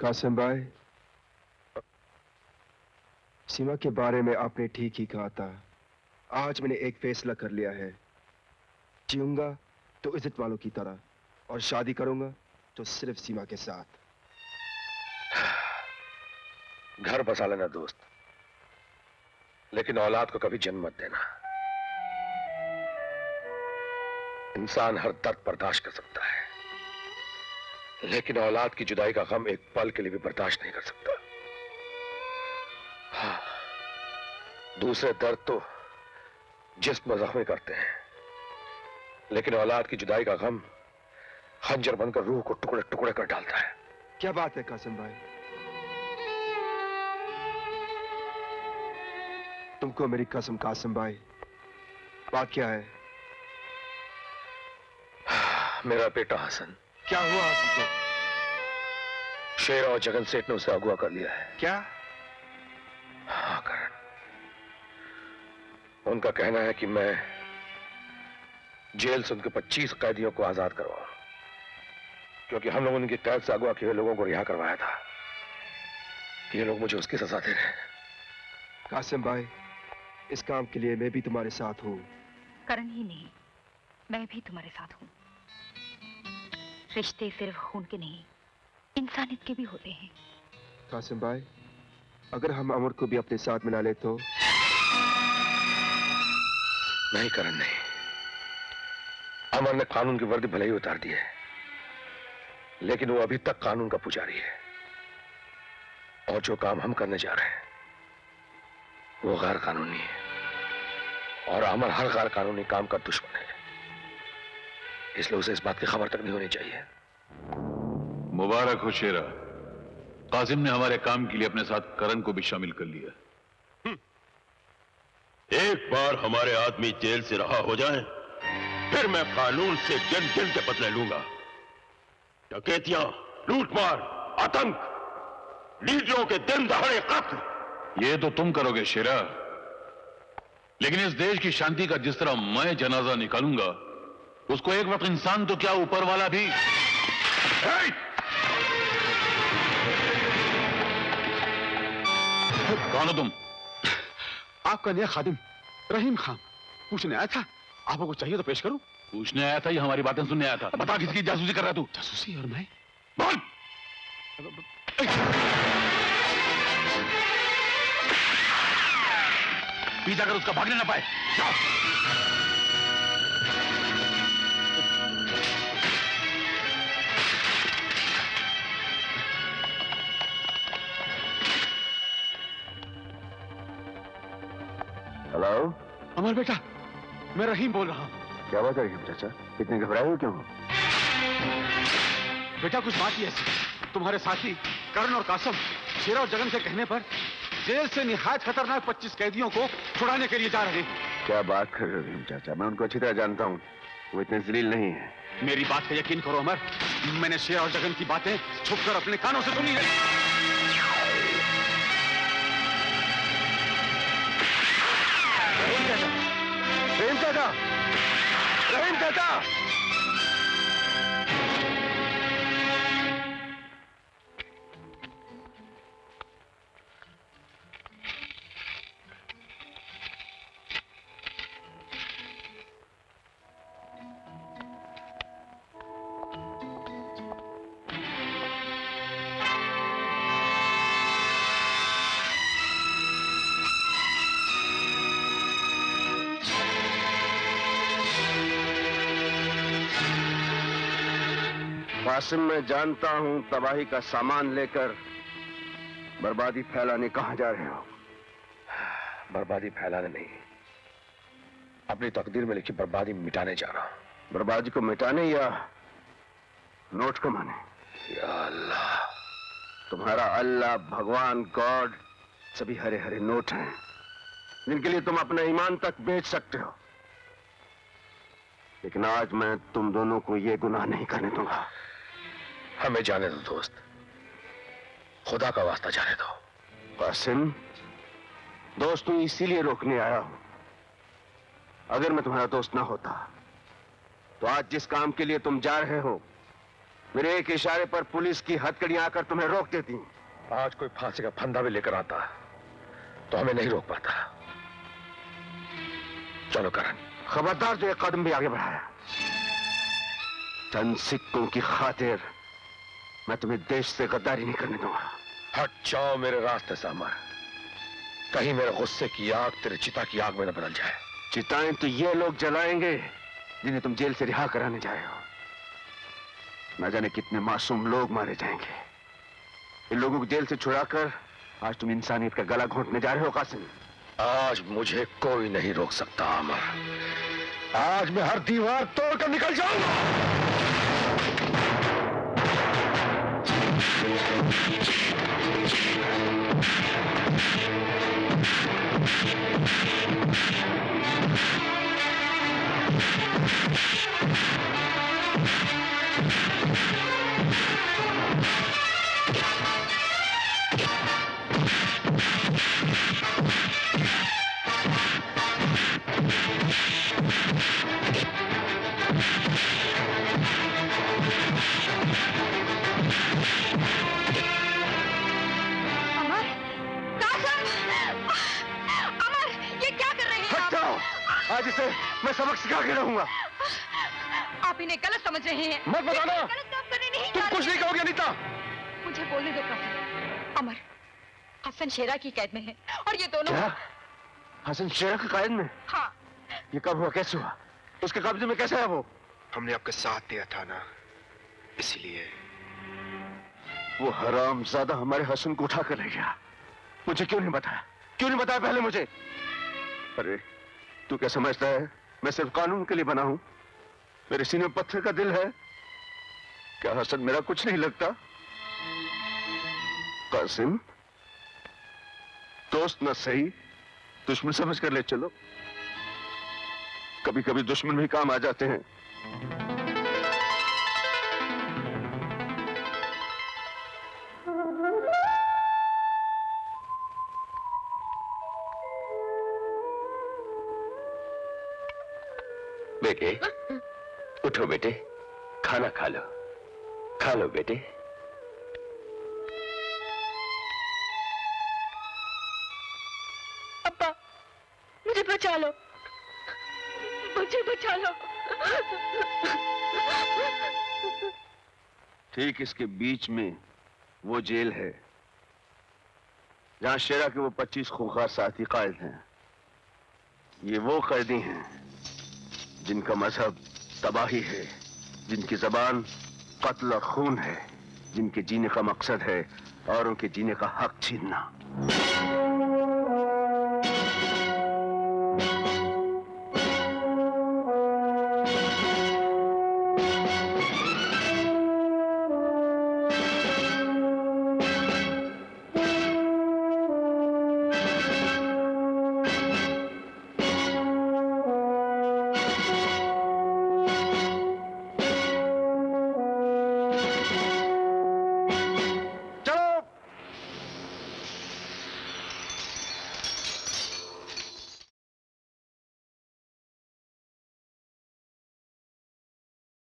कासिम भाई, सीमा के बारे में आपने ठीक ही कहा था। आज मैंने एक फैसला कर लिया है। जीऊंगा तो इज्जत वालों की तरह, और शादी करूंगा तो सिर्फ सीमा के साथ। घर बसा लेना दोस्त, लेकिन औलाद को कभी जन्म मत देना। इंसान हर दर्द बर्दाश्त कर सकता है, लेकिन औलाद की जुदाई का गम एक पल के लिए भी बर्दाश्त नहीं कर सकता। हाँ, दूसरे दर्द तो जिस्म जख्मी करते हैं, लेकिन औलाद की जुदाई का गम खंजर बनकर रूह को टुकड़े टुकड़े कर डालता है। क्या बात है कासिम भाई, तुमको मेरी कसम कासिम भाई, बात क्या है? मेरा बेटा हसन। क्या हुआ हसन को? शेर और जगन सेठ ने उसे अगवा कर लिया है। क्या? हाँ करण, उनका कहना है कि मैं जेल से उनके 25 कैदियों को आजाद करवाऊं, क्योंकि हम लोगों ने उनकी कैद से अगवा किए लोगों को रिहा करवाया था। ये लोग मुझे उसकी सजा दे रहे हैं। कासिम भाई, इस काम के लिए मैं भी तुम्हारे साथ हूँ। करण ही नहीं, मैं भी तुम्हारे साथ हूँ। रिश्ते सिर्फ खून के नहीं, इंसानियत के भी होते हैं। कासिम भाई, अगर हम अमर को भी अपने साथ मिला ले तो? नहीं करण, नहीं। अमर ने कानून की वर्दी भले ही उतार दी है, लेकिन वो अभी तक कानून का पुजारी है। और जो काम हम करने जा रहे हैं वो गैर कानूनी है, और अमर हर गैर कानूनी काम का दुश्मन है। इसलिए उसे इस बात की खबर तक नहीं होनी चाहिए। मुबारक हो शेरा, कासिम ने हमारे काम के लिए अपने साथ करण को भी शामिल कर लिया। एक बार हमारे आदमी जेल से रहा हो जाए, फिर मैं कानून से गिन गिन के बदले लूंगा। डकैतियां, लूटमार, आतंक, लीडरों के दिन दहाड़े कत्ल, ये तो तुम करोगे शेरा, लेकिन इस देश की शांति का जिस तरह मैं जनाजा निकालूंगा, उसको एक वक्त इंसान तो क्या ऊपर वाला भी। कौन हो तुम? आपका नया खादिम रहीम खान पूछने आया था। आपको कुछ चाहिए तो पेश करूं? पूछने आया था या हमारी बातें सुनने आया था? बता, किसकी जासूसी कर रहा तू? जासूसी? और मैं? बोल। पीछा कर उसका, भागने ना पाए। हेलो अमर बेटा, मैं रहीम बोल रहा हूँ। क्या बात है रहीम चाचा, इतने घबराए हो क्यों? बेटा कुछ बात ही ऐसी, तुम्हारे साथी करण और कासिम शेरा और जगन के कहने पर जेल से निहायत खतरनाक 25 कैदियों को छुड़ाने के लिए जा रहे हैं। क्या बात कर रहे हो रहीम चाचा, मैं उनको अच्छी तरह जानता हूँ, वो इतने जलील नहीं है। मेरी बात का यकीन करो अमर, मैंने शेरा और जगन की बातें छुपकर अपने कानों से सुनी है। रहीम चाचा, रहीम चाचा। कासिम, मैं जानता हूं तबाही का सामान लेकर बर्बादी फैलाने कहां जा रहे हो। बर्बादी फैलाने नहीं, अपनी तकदीर में लिखी बर्बादी मिटाने जा रहा हूं। बर्बादी को मिटाने या नोट कमाने? या अल्लाह, तुम्हारा अल्लाह, भगवान, गॉड सभी हरे हरे नोट हैं, जिनके लिए तुम अपना ईमान तक बेच सकते हो। लेकिन आज मैं तुम दोनों को यह गुनाह नहीं करने दूंगा। हमें जाने दो दोस्त, खुदा का वास्ता जाने दो। कासिम, दोस्त तू इसीलिए रोकने आया हूं। अगर मैं तुम्हारा दोस्त ना होता तो आज जिस काम के लिए तुम जा रहे हो मेरे एक इशारे पर पुलिस की हथकड़ियां आकर तुम्हें रोक देती। आज कोई फांसी का फंदा भी लेकर आता तो हमें नहीं रोक पाता। चलो करण। खबरदार जो एक कदम भी आगे बढ़ाया, चंद सिक्कों की खातिर मैं तुम्हें देश से गद्दारी नहीं करने दूंगा। हट जाओ मेरे रास्ते से अमर, कहीं मेरे गुस्से की आग तेरे चिता की आग में न बदल जाए। चिताएं तो ये लोग जलाएंगे जिन्हें तुम जेल से रिहा कराने जाए हो। न जाने कितने मासूम लोग मारे जाएंगे। इन लोगों को जेल से छुड़ाकर आज तुम इंसानियत का गला घोंटने जा रहे हो कासिम। आज मुझे कोई नहीं रोक सकता अमर। आज मैं हर दीवार तोड़कर निकल जाऊंगा। आज इसे मैं सबक सिखा के रहूंगा। आप इन्हें गलत समझ रहे हैं। मत बताना। गलत काम करने नहीं तुम कुछ नहीं कहोगे अनीता। मुझे बोलने दो कासिम। अमर हसन शेरा की कैद में है और ये दोनों। क्या? हसन शेरा की कैद में? हाँ। ये कब हुआ, कैसे हुआ, उसके कब्जे में कैसे है वो? हमने आपका साथ दिया था ना, इसलिए। वो हरामजादा हमारे हसन को उठा कर ले गया। मुझे क्यों नहीं बताया, क्यों नहीं बताया पहले मुझे? अरे तू क्या समझता है मैं सिर्फ कानून के लिए बना हूं? मेरे सीने में पत्थर का दिल है क्या? हसन मेरा कुछ नहीं लगता? कासिम, दोस्त न सही दुश्मन समझ कर ले चलो। कभी कभी दुश्मन भी काम आ जाते हैं। बेटे उठो बेटे, खाना खा लो, खा लो बेटे। अब्बा मुझे बचा लो, मुझे बचा लो। ठीक इसके बीच में वो जेल है जहां शेरा के वो 25 खूंखार साथी कैद हैं। ये वो कैदी हैं जिनका मजहब तबाही है, जिनकी जबान कत्ल और खून है, जिनके जीने का मकसद है औरों के जीने का हक छीनना।